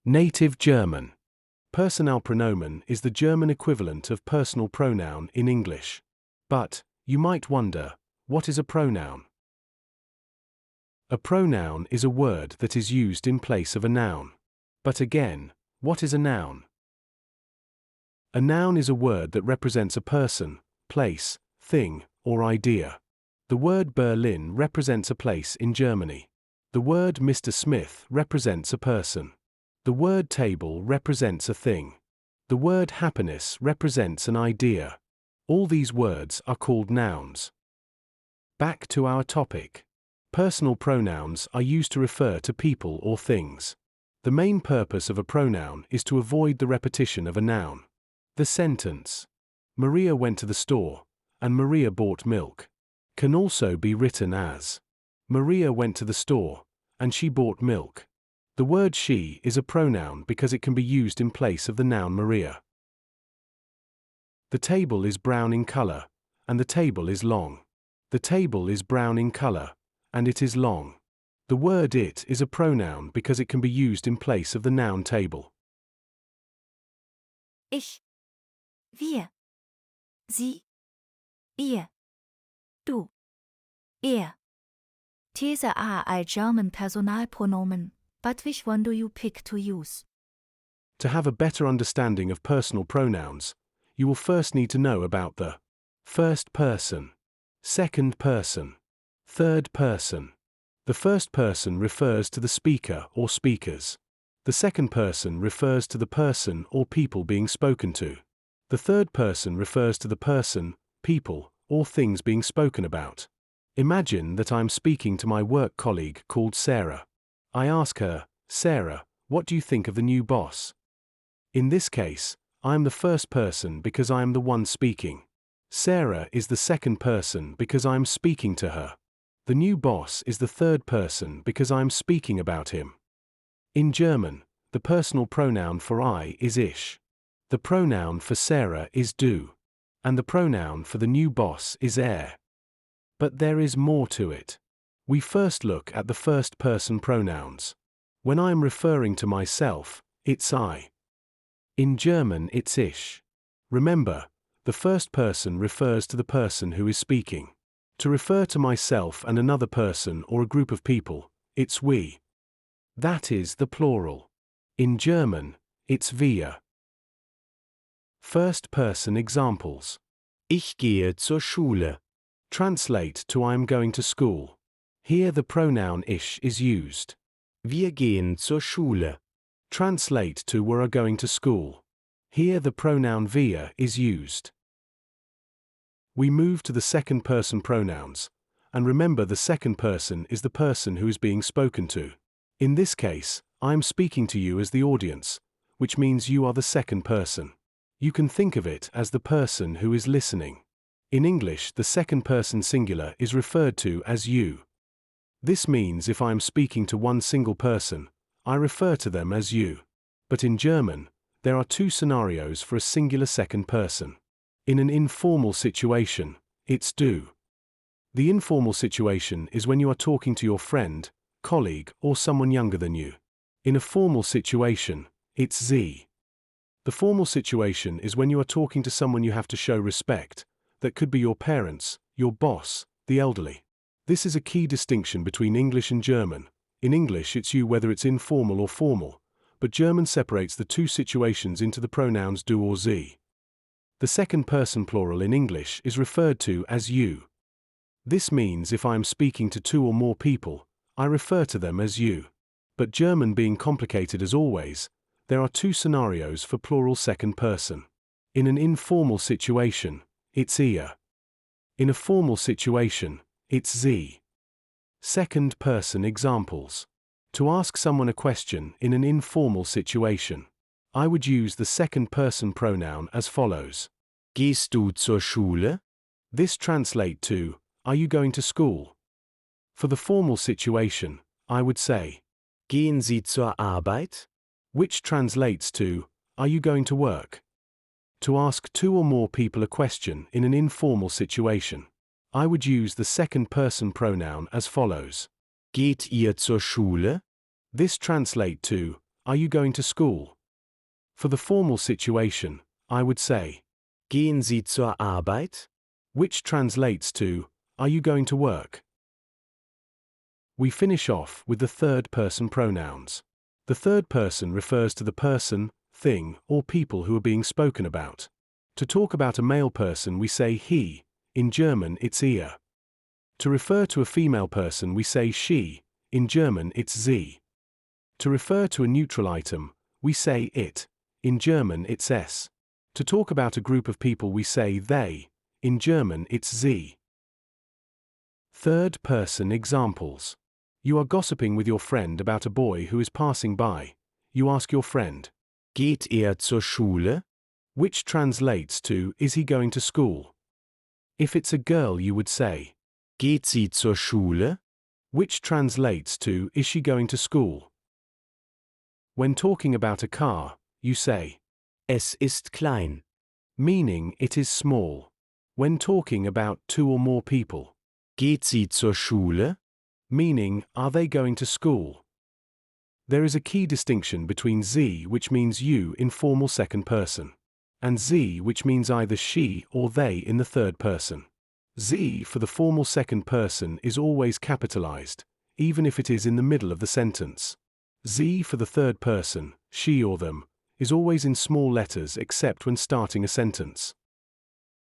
Native German. Personalpronomen is the German equivalent of personal pronoun in English. But, you might wonder, what is a pronoun? A pronoun is a word that is used in place of a noun. But again, what is a noun? A noun is a word that represents a person, place, thing, or idea. The word Berlin represents a place in Germany. The word Mr. Smith represents a person. The word table represents a thing. The word happiness represents an idea. All these words are called nouns. Back to our topic. Personal pronouns are used to refer to people or things. The main purpose of a pronoun is to avoid the repetition of a noun. The sentence, Maria went to the store, and Maria bought milk, can also be written as, Maria went to the store, and she bought milk. The word she is a pronoun because it can be used in place of the noun Maria. The table is brown in color, and the table is long. The table is brown in color, and it is long. The word it is a pronoun because it can be used in place of the noun table. Ich, wir, sie, ihr, du, er. These are all German Personalpronomen, but which one do you pick to use? To have a better understanding of personal pronouns, you will first need to know about the first person, second person, third person. The first person refers to the speaker or speakers. The second person refers to the person or people being spoken to. The third person refers to the person, people, or things being spoken about. Imagine that I'm speaking to my work colleague called Sarah. I ask her, Sarah, what do you think of the new boss? In this case, I am the first person because I am the one speaking. Sarah is the second person because I am speaking to her. The new boss is the third person because I am speaking about him. In German, the personal pronoun for I is ich. The pronoun for Sarah is du. And the pronoun for the new boss is er. But there is more to it. We first look at the first person pronouns. When I am referring to myself, it's I. In German it's ich. Remember, the first person refers to the person who is speaking. To refer to myself and another person or a group of people, it's we. That is the plural. In German, it's wir. First person examples. Ich gehe zur Schule. Translate to I am going to school. Here the pronoun ich is used. Wir gehen zur Schule. Translate to we are going to school. Here the pronoun wir is used. We move to the second person pronouns, and remember the second person is the person who is being spoken to. In this case, I am speaking to you as the audience, which means you are the second person. You can think of it as the person who is listening. In English, the second person singular is referred to as you. This means if I am speaking to one single person, I refer to them as you. But in German, there are two scenarios for a singular second person. In an informal situation, it's du. The informal situation is when you are talking to your friend, colleague, or someone younger than you. In a formal situation, it's sie. The formal situation is when you are talking to someone you have to show respect. That could be your parents, your boss, the elderly. This is a key distinction between English and German. In English it's you whether it's informal or formal, but German separates the two situations into the pronouns du or sie. The second person plural in English is referred to as you. This means if I am speaking to two or more people, I refer to them as you. But German being complicated as always, there are two scenarios for plural second person. In an informal situation, it's ihr. In a formal situation, it's sie. Second person examples. To ask someone a question in an informal situation, I would use the second person pronoun as follows. Gehst du zur Schule? This translates to, are you going to school? For the formal situation, I would say, Gehen Sie zur Arbeit? Which translates to, are you going to work? To ask two or more people a question in an informal situation, I would use the second person pronoun as follows. Geht ihr zur Schule? This translates to, are you going to school? For the formal situation, I would say, Gehen Sie zur Arbeit? which translates to, are you going to work? We finish off with the third person pronouns. The third person refers to the person, thing, or people who are being spoken about. To talk about a male person, we say he, in German it's er. To refer to a female person, we say she, in German it's sie. To refer to a neutral item, we say it, in German it's es. To talk about a group of people, we say they, in German it's sie. Third person examples. You are gossiping with your friend about a boy who is passing by. You ask your friend, Geht zur Schule? which translates to, is he going to school? If it's a girl, you would say, Geht sie zur Schule? which translates to, is she going to school? When talking about a car, you say, Es ist klein. meaning it is small. When talking about two or more people, Geht sie zur Schule? meaning, are they going to school? There is a key distinction between sie, which means you in formal second person, and sie, which means either she or they in the third person. Sie for the formal second person is always capitalized, even if it is in the middle of the sentence. Sie for the third person, she or them, is always in small letters except when starting a sentence.